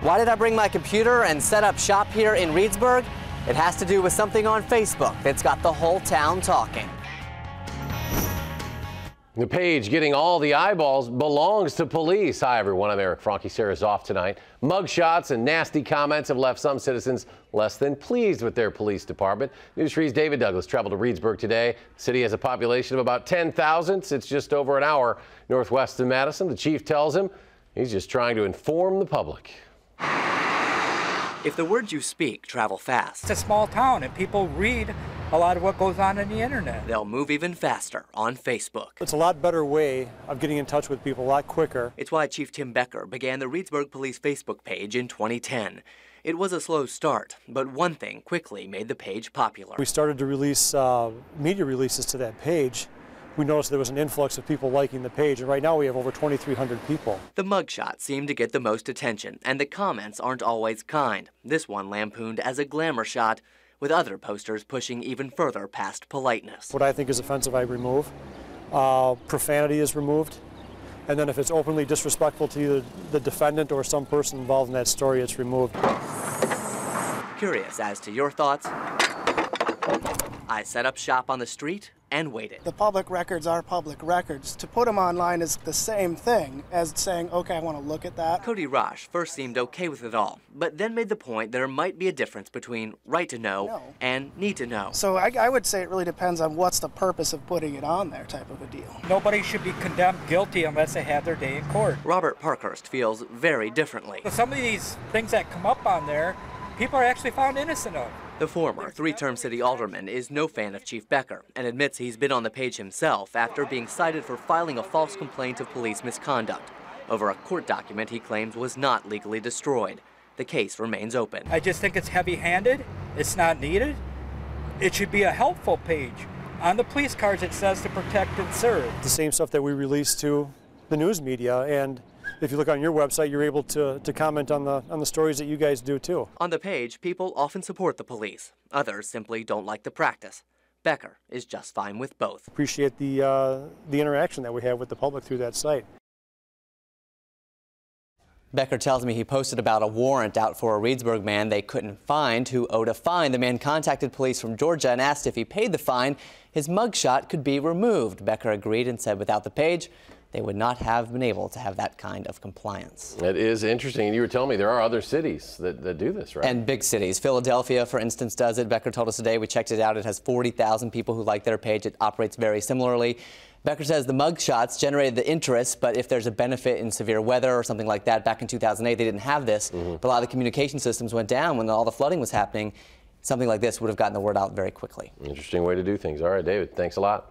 Why did I bring my computer and set up shop here in Reedsburg? It has to do with something on Facebook that's got the whole town talking. The page getting all the eyeballs belongs to police. Hi, everyone. I'm Eric Franke. Sarah's off tonight. Mugshots and nasty comments have left some citizens less than pleased with their police department. News 3's David Douglas traveled to Reedsburg today. The city has a population of about 10,000. It's just over an hour northwest of Madison. The chief tells him he's just trying to inform the public. If the words you speak travel fast, it's a small town and people read a lot of what goes on the internet. They'll move even faster on Facebook. It's a lot better way of getting in touch with people, a lot quicker. It's why Chief Tim Becker began the Reedsburg Police Facebook page in 2010. It was a slow start, but one thing quickly made the page popular. We started to release media releases to that page. We noticed there was an influx of people liking the page, and right now we have over 2,300 people. The mugshots seem to get the most attention, and the comments aren't always kind. This one lampooned as a glamour shot, with other posters pushing even further past politeness. What I think is offensive, I remove. Profanity is removed. And then if it's openly disrespectful to either the defendant or some person involved in that story, it's removed. Curious as to your thoughts? I set up shop on the street and waited. The public records are public records. To put them online is the same thing as saying, okay, I want to look at that. Cody Rosh first seemed okay with it all, but then made the point there might be a difference between right to know and need to know. So I would say it really depends on what's the purpose of putting it on there type of a deal. Nobody should be condemned guilty unless they have their day in court. Robert Parkhurst feels very differently. Some of these things that come up on there, people are actually found innocent of. The former three-term city alderman is no fan of Chief Becker and admits he's been on the page himself after being cited for filing a false complaint of police misconduct over a court document he claims was not legally destroyed. The case remains open. I just think it's heavy-handed. It's not needed. It should be a helpful page. On the police cards it says to protect and serve. The same stuff that we release to the news media, and if you look on your website, you're able to comment on the stories that you guys do too. On the page, people often support the police. Others simply don't like the practice. Becker is just fine with both. Appreciate the interaction that we have with the public through that site. Becker tells me he posted about a warrant out for a Reedsburg man they couldn't find who owed a fine. The man contacted police from Georgia and asked if he paid the fine, his mugshot could be removed. Becker agreed and said without the page, they would not have been able to have that kind of compliance. It is interesting. And you were telling me there are other cities that do this, right? And big cities. Philadelphia, for instance, does it. Becker told us today, we checked it out. It has 40,000 people who like their page. It operates very similarly. Becker says the mugshots generated the interest, but if there's a benefit in severe weather or something like that, back in 2008, they didn't have this. But a lot of the communication systems went down when all the flooding was happening. Something like this would have gotten the word out very quickly. Interesting way to do things. All right, David, thanks a lot.